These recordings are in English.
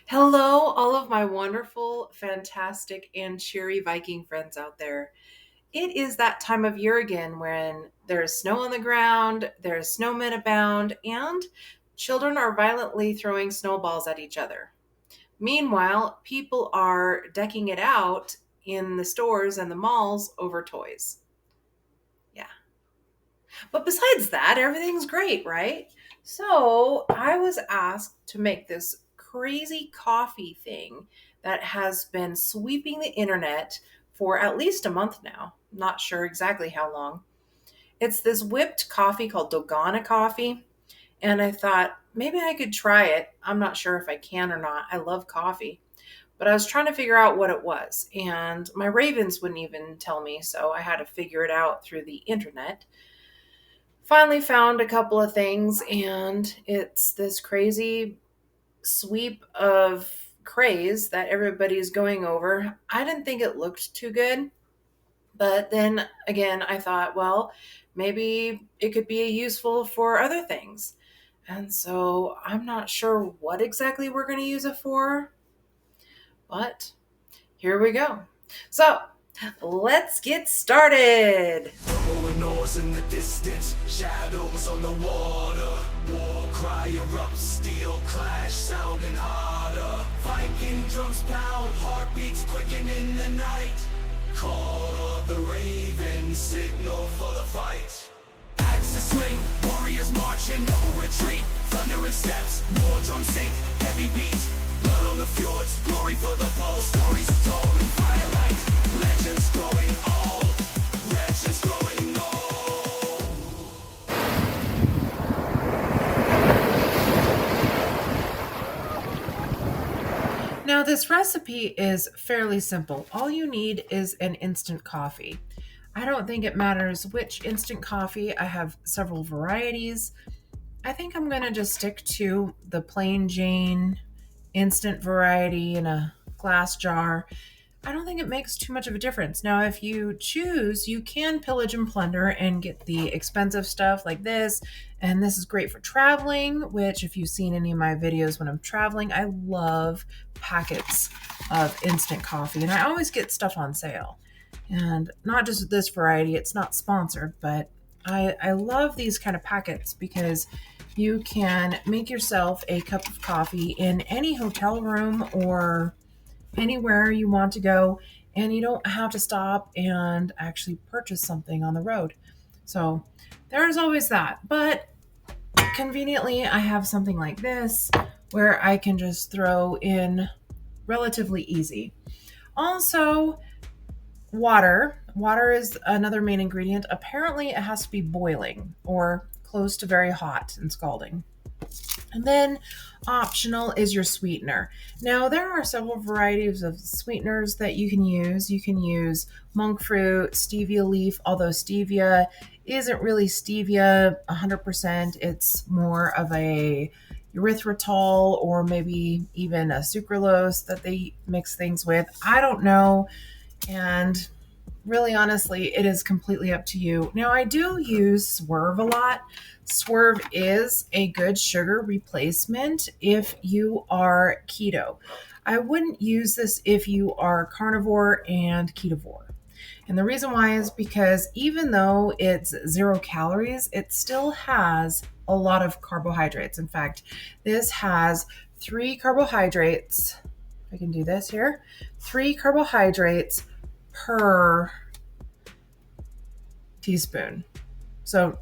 Hello, all of my wonderful, fantastic, and cheery Viking friends out there. It is that time of year again when there's snow on the ground, there's snowmen abound, and children are violently throwing snowballs at each other. Meanwhile, people are decking it out in the stores and the malls over toys. Yeah. But besides that, everything's great, right? So I was asked to make this crazy coffee thing that has been sweeping the internet for at least a month now. Not sure exactly how long. It's this whipped coffee called Dalogna Coffee. And I thought maybe I could try it. I'm not sure if I can or not. I love coffee. But I was trying to figure out what it was. And my ravens wouldn't even tell me. So I had to figure it out through the internet. Finally found a couple of things, and it's this crazy sweep of craze that everybody's going over. I didn't think it looked too good, but then again, I thought, well, maybe it could be useful for other things. And so I'm not sure what exactly we're going to use it for, but here we go. So let's get started. Rolling oars in the distance, shadows on the water. War cry erupts, steel clash sounding harder. Viking drums pound, heartbeats quicken in the night. Call of the raven, signal for the fight. Axes swing, warriors marching, no retreat. Thundering steps, war drums sink, heavy beat. Blood on the fjords, glory for the pole. Stories told in firelight, legends growing old. Legends growing old. Now, this recipe is fairly simple. All you need is an instant coffee. I don't think it matters which instant coffee. I have several varieties. I think I'm going to just stick to the plain Jane instant variety in a glass jar. I don't think it makes too much of a difference. Now, if you choose, you can pillage and plunder and get the expensive stuff like this. And this is great for traveling, which, if you've seen any of my videos when I'm traveling, I love packets of instant coffee. And I always get stuff on sale. And not just this variety, it's not sponsored, but I love these kind of packets because you can make yourself a cup of coffee in any hotel room or anywhere you want to go, and you don't have to stop and actually purchase something on the road. So there's always that. But conveniently, I have something like this where I can just throw in relatively easy. Also, water. Water is another main ingredient. Apparently, it has to be boiling or close to very hot and scalding. And then optional is your sweetener. Now, there are several varieties of sweeteners that you can use. You can use monk fruit, stevia leaf, although stevia isn't really stevia 100%. It's more of a erythritol or maybe even a sucralose that they mix things with. I don't know. And really, honestly, it is completely up to you. Now, I do use Swerve a lot. Swerve is a good sugar replacement if you are keto. I wouldn't use this if you are carnivore and ketovore. And the reason why is because even though it's 0 calories, it still has a lot of carbohydrates. In fact, this has 3 carbohydrates. I can do this here. 3 carbohydrates per teaspoon. So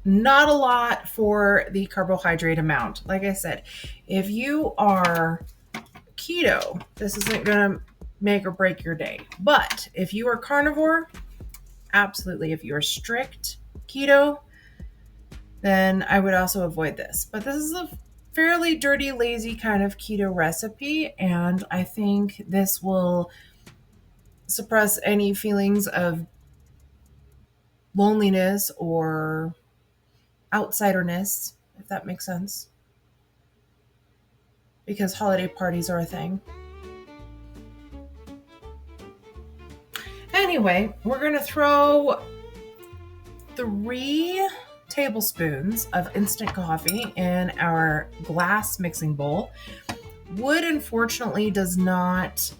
not a lot for the carbohydrate amount. Like I said, if you are keto, this isn't going to make or break your day. But if you are carnivore, absolutely. If you're strict keto, then I would also avoid this. But this is a fairly dirty, lazy kind of keto recipe, and I think this will suppress any feelings of loneliness or outsiderness, if that makes sense, because holiday parties are a thing. Anyway, we're going to throw 3 tablespoons of instant coffee in our glass mixing bowl. Wood, unfortunately, does not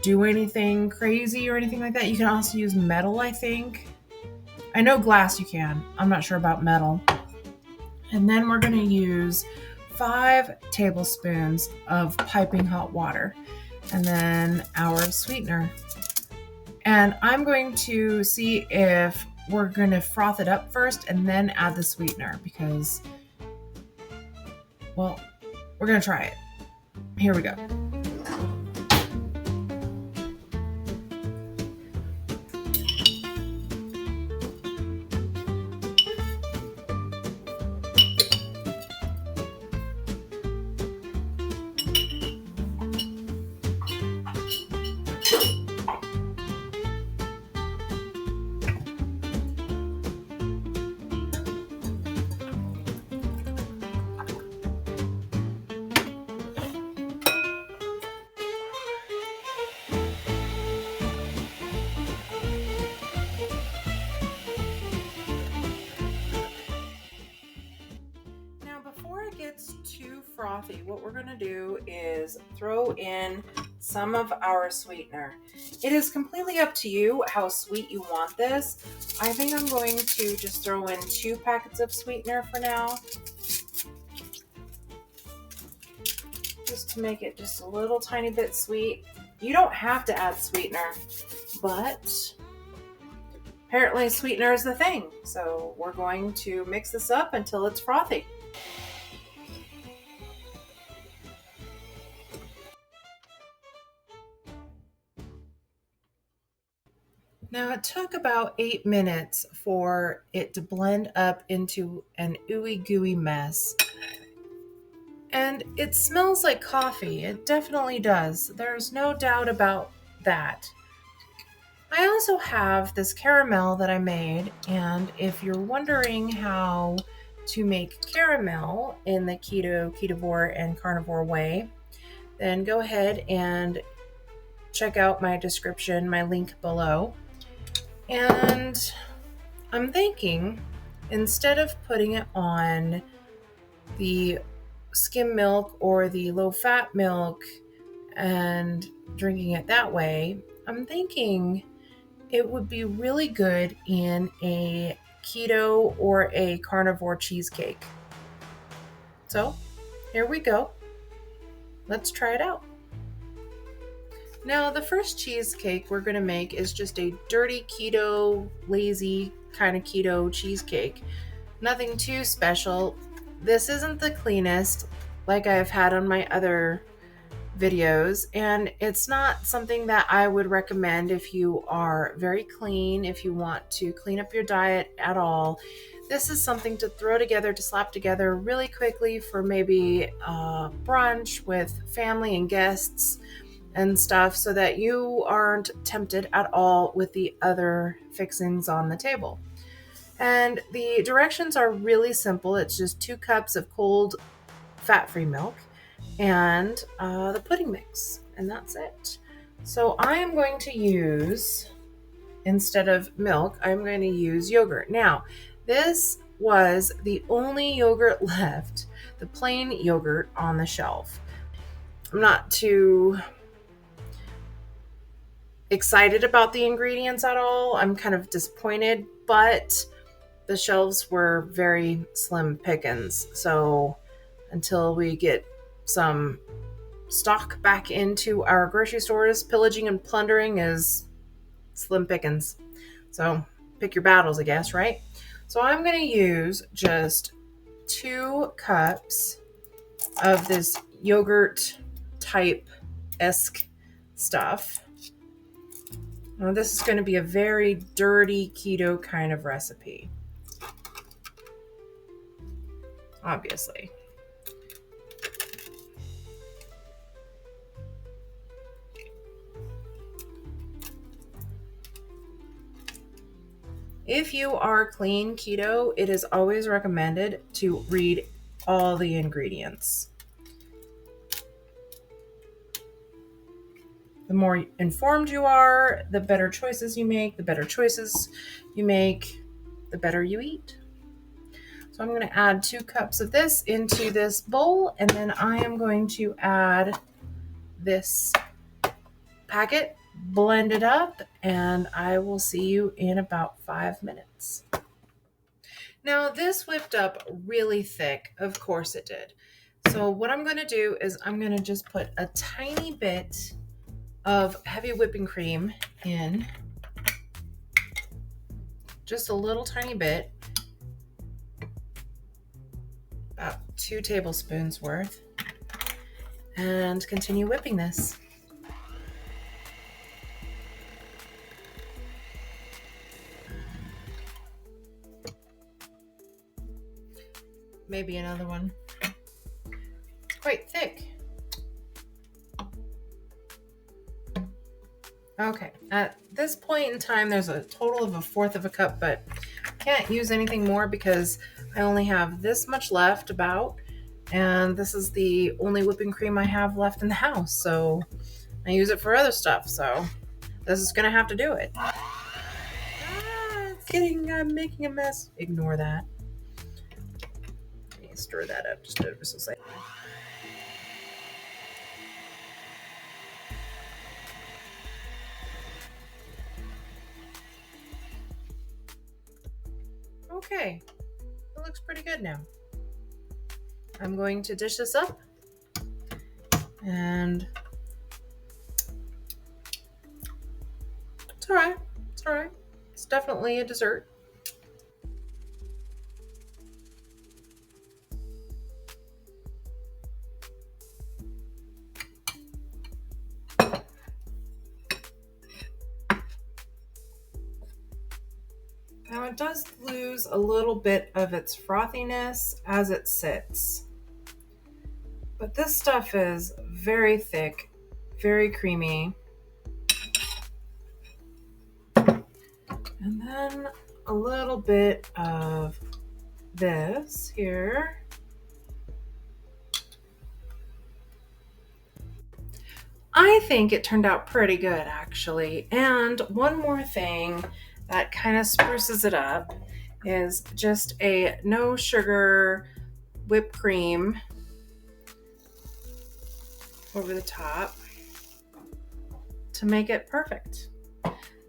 do anything crazy or anything like that. You can also use metal, I think. I know glass you can. I'm not sure about metal. And then we're going to use 5 tablespoons of piping hot water and then our sweetener. And I'm going to see if we're going to froth it up first and then add the sweetener because, well, we're going to try it. Here we go. Now, before it gets too frothy, what we're going to do is throw in some of our sweetener. It is completely up to you how sweet you want this. I think I'm going to just throw in 2 packets of sweetener for now, just to make it just a little tiny bit sweet. You don't have to add sweetener, but apparently sweetener is the thing. So we're going to mix this up until it's frothy. Now it took about 8 minutes for it to blend up into an ooey gooey mess. And it smells like coffee. It definitely does. There's no doubt about that. I also have this caramel that I made, and if you're wondering how to make caramel in the keto, ketovore, and carnivore way, then go ahead and check out my description, my link below. And I'm thinking, instead of putting it on the skim milk or the low fat milk and drinking it that way, I'm thinking it would be really good in a keto or a carnivore cheesecake. So here we go. Let's try it out. Now, the first cheesecake we're going to make is just a dirty keto, lazy kind of keto cheesecake. Nothing too special. This isn't the cleanest like I've had on my other videos, and it's not something that I would recommend if you are very clean, if you want to clean up your diet at all. This is something to throw together, to slap together really quickly for maybe brunch with family and guests and stuff, so that you aren't tempted at all with the other fixings on the table. And the directions are really simple. It's just 2 cups of cold fat-free milk and the pudding mix, and that's it. So I am going to use, instead of milk, I'm going to use yogurt. Now, this was the only yogurt left, the plain yogurt on the shelf. I'm not too excited about the ingredients at all. I'm kind of disappointed, but the shelves were very slim pickings. So until we get some stock back into our grocery stores, pillaging and plundering is slim pickings. So pick your battles, I guess, right? So I'm going to use just 2 cups of this yogurt type-esque stuff. Now, this is going to be a very dirty keto kind of recipe, obviously. If you are clean keto, it is always recommended to read all the ingredients. The more informed you are, the better choices you make. The better choices you make, the better you eat. So I'm going to add 2 cups of this into this bowl, and then I am going to add this packet, blend it up, and I will see you in about 5 minutes. Now this whipped up really thick. Of course it did. So what I'm going to do is I'm going to just put a tiny bit of heavy whipping cream in, just a little tiny bit, about 2 tablespoons worth, and continue whipping this. Maybe another one. It's quite thick. Okay, at this point in time, there's a total of 1/4 of a cup, but I can't use anything more because I only have this much left about, and this is the only whipping cream I have left in the house, so I use it for other stuff, so this is gonna have to do it. I'm making a mess. Ignore that. Let me stir that up just ever so slightly. Okay, it looks pretty good now. I'm going to dish this up, and it's all right. It's all right. It's definitely a dessert. Now it does lose a little bit of its frothiness as it sits, but this stuff is very thick, very creamy. And then a little bit of this here. I think it turned out pretty good, actually. And one more thing that kind of spruces it up is just a no sugar whipped cream over the top to make it perfect.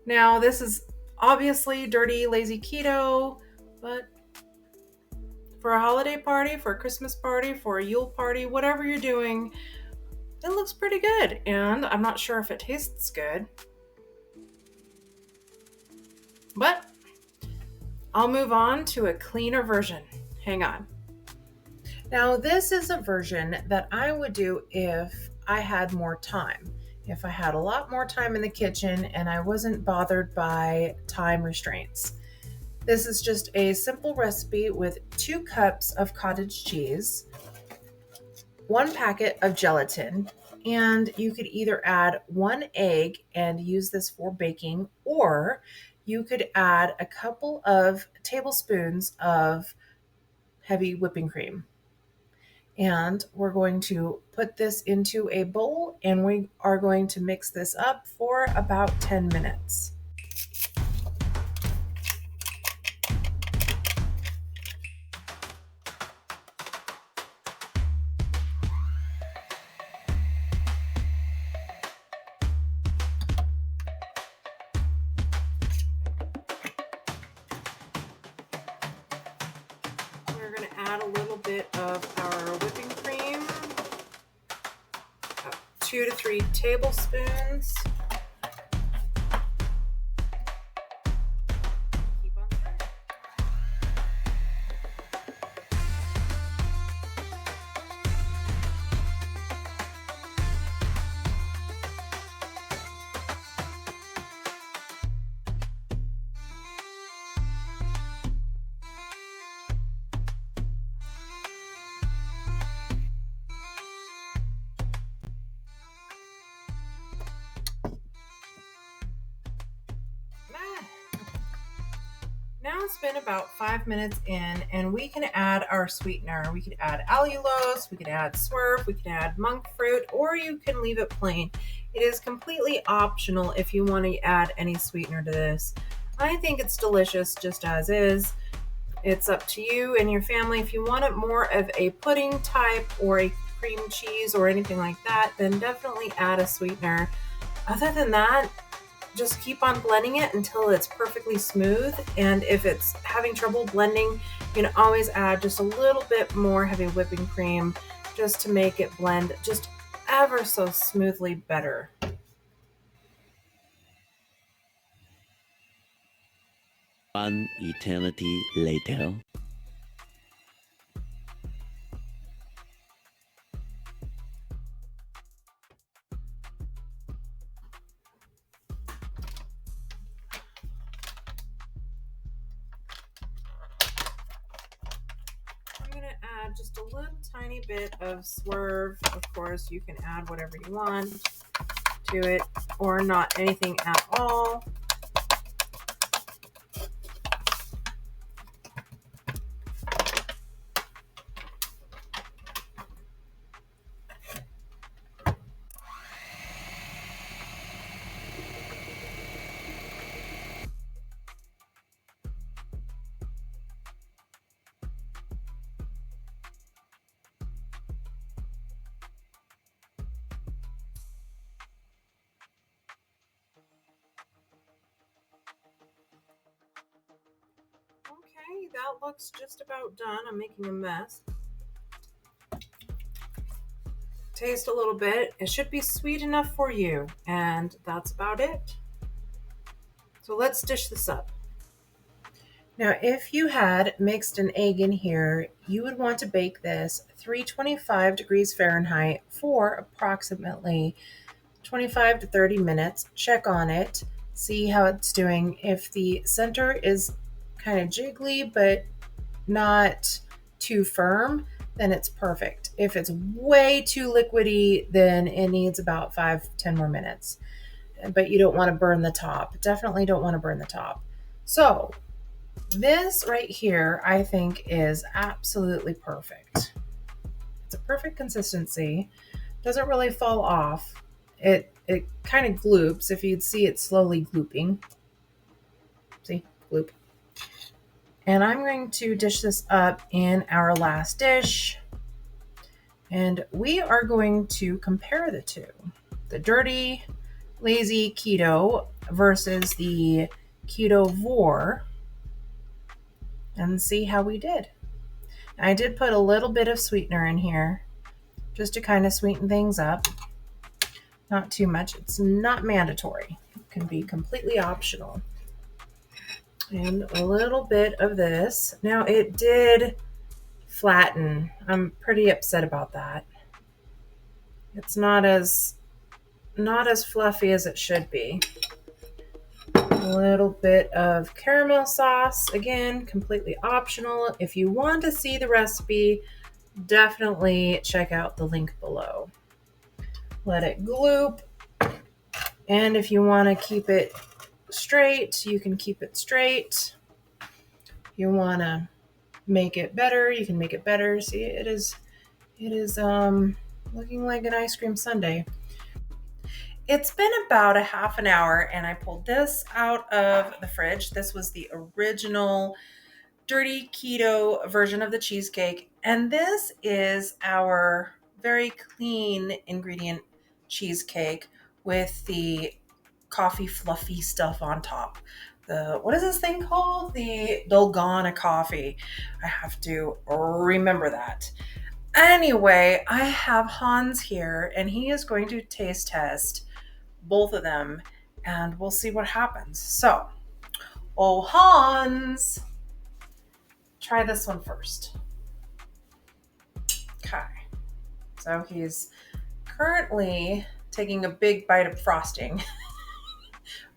Now, this is obviously dirty, lazy keto, but for a holiday party, for a Christmas party, for a Yule party, whatever you're doing, it looks pretty good. And I'm not sure if it tastes good, but I'll move on to a cleaner version. Hang on. Now, this is a version that I would do if I had more time. If I had a lot more time in the kitchen and I wasn't bothered by time restraints. This is just a simple recipe with 2 cups of cottage cheese, 1 packet of gelatin, and you could either add 1 egg and use this for baking, or you could add a couple of tablespoons of heavy whipping cream. And we're going to put this into a bowl, and we are going to mix this up for about 10 minutes. We're going to add a little bit of our whipping cream, about 2 to 3 tablespoons. Keep on stirring. Now it's been about 5 minutes in, and we can add our sweetener. We could add allulose, we could add swerve, we can add monk fruit, or you can leave it plain. It is completely optional if you want to add any sweetener to this. I think it's delicious just as is. It's up to you and your family. If you want it more of a pudding type or a cream cheese or anything like that, then definitely add a sweetener. Other than that, just keep on blending it until it's perfectly smooth. And if it's having trouble blending, you can always add just a little bit more heavy whipping cream just to make it blend just ever so smoothly better. One eternity later. I'm going to add just a little tiny bit of swerve. Of course, you can add whatever you want to it or not anything at all. Okay, that looks just about done. I'm making a mess. Taste a little bit. It should be sweet enough for you, and that's about it. So let's dish this up. Now, if you had mixed an egg in here, you would want to bake this 325 degrees Fahrenheit for approximately 25 to 30 minutes. Check on it, see how it's doing. If the center is kind of jiggly but not too firm, then it's perfect. If it's way too liquidy, then it needs about 5-10 more minutes. But you don't want to burn the top. Definitely don't want to burn the top. So this right here, I think, is absolutely perfect. It's a perfect consistency. Doesn't really fall off. It kind of gloops. If you'd see it slowly glooping. See? Gloop. And I'm going to dish this up in our last dish. And we are going to compare the two. The dirty, lazy keto versus the ketovore. And see how we did. I did put a little bit of sweetener in here just to kind of sweeten things up. Not too much. It's not mandatory. It can be completely optional. And a little bit of this. Now it did flatten. I'm pretty upset about that. It's not as fluffy as it should be. A little bit of caramel sauce, again, completely optional. If you want to see the recipe, definitely check out the link below. Let it gloop. And if you want to keep it straight, you can keep it straight. If you want to make it better, you can make it better. See, it is looking like an ice cream sundae. It's been about a half an hour and I pulled this out of the fridge. This was the original dirty keto version of the cheesecake. And this is our very clean ingredient cheesecake with the coffee fluffy stuff on top. What is this thing called? The Dalogna Coffee. I have to remember that. Anyway, I have Hans here and he is going to taste test both of them and we'll see what happens. So, oh Hans, try this one first. Okay. So he's currently taking a big bite of frosting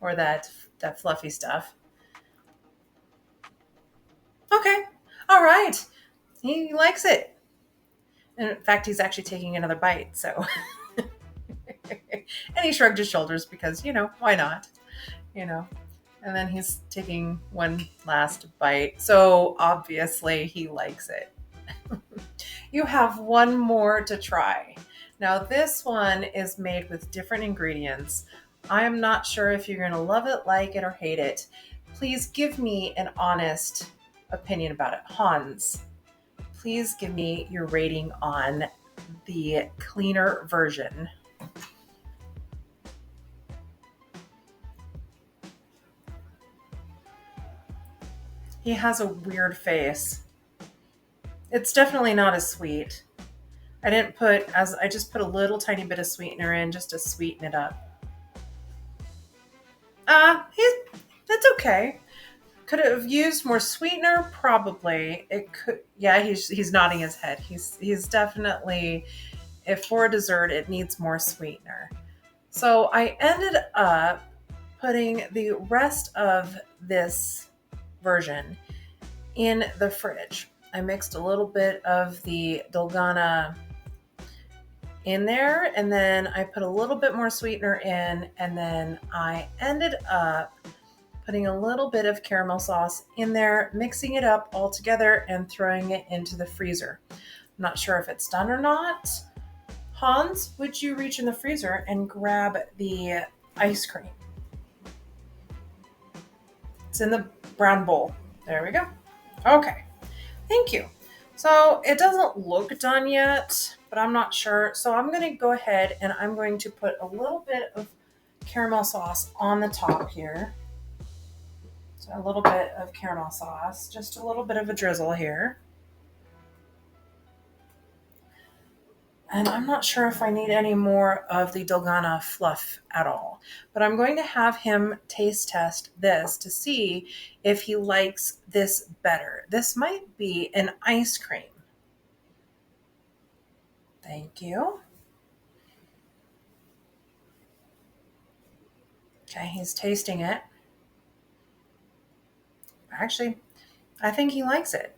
or that fluffy stuff. Okay. All right. He likes it. And in fact, he's actually taking another bite. So, and he shrugged his shoulders because, why not? And then he's taking one last bite. So obviously he likes it. You have one more to try. Now this one is made with different ingredients. I am not sure if you're going to love it, like it, or hate it. Please give me an honest opinion about it. Hans, please give me your rating on the cleaner version. He has a weird face. It's definitely not as sweet. I just put a little tiny bit of sweetener in just to sweeten it up. He's that's okay. Could it have used more sweetener? Probably. It could. Yeah, he's nodding his head. He's definitely, if for a dessert it needs more sweetener. So I ended up putting the rest of this version in the fridge. I mixed a little bit of the Dalgona in there, and then I put a little bit more sweetener in, and then I ended up putting a little bit of caramel sauce in there, mixing it up all together, and throwing it into the freezer. I'm not sure if it's done or not. Hans, would you reach in the freezer and grab the ice cream? It's in the brown bowl. There we go. Okay. Thank you. So it doesn't look done yet, but I'm not sure. So I'm going to go ahead and I'm going to put a little bit of caramel sauce on the top here. So a little bit of caramel sauce, just a little bit of a drizzle here. And I'm not sure if I need any more of the Dalgona fluff at all. But I'm going to have him taste test this to see if he likes this better. This might be an ice cream. Thank you. Okay, he's tasting it. Actually, I think he likes it.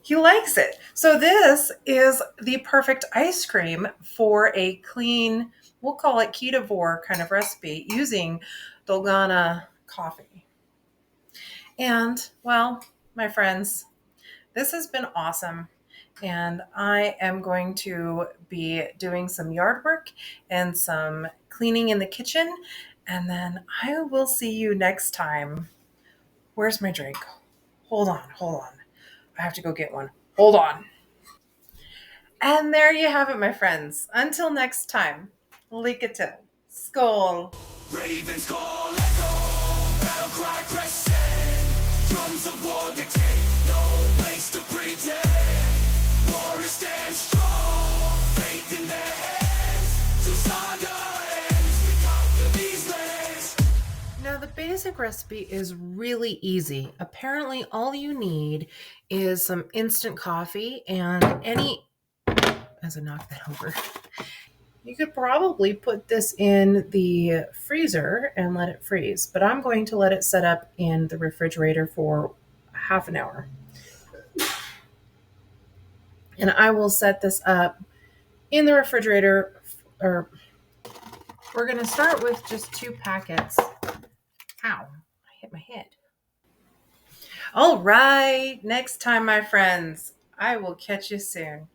He likes it. So this is the perfect ice cream for a clean, we'll call it ketovore kind of recipe using Dalogna coffee. And well, my friends, this has been awesome. And I am going to be doing some yard work and some cleaning in the kitchen. And then I will see you next time. Where's my drink? Hold on, hold on. I have to go get one. Hold on. And there you have it, my friends. Until next time, Likatil. Skål. Ravens call echo, battle cry crescent. Drums of war dictate, no place to pretend. Warriors stand strong, faith in their hands. Till saga ends, we conquer these lands. Now, the basic recipe is really easy. Apparently, all you need is some instant coffee and any. As I knock that over. You could probably put this in the freezer and let it freeze, but I'm going to let it set up in the refrigerator for half an hour. And I will set this up in the refrigerator, or we're going to start with just 2 packets. Ow, I hit my head. All right, next time, my friends, I will catch you soon.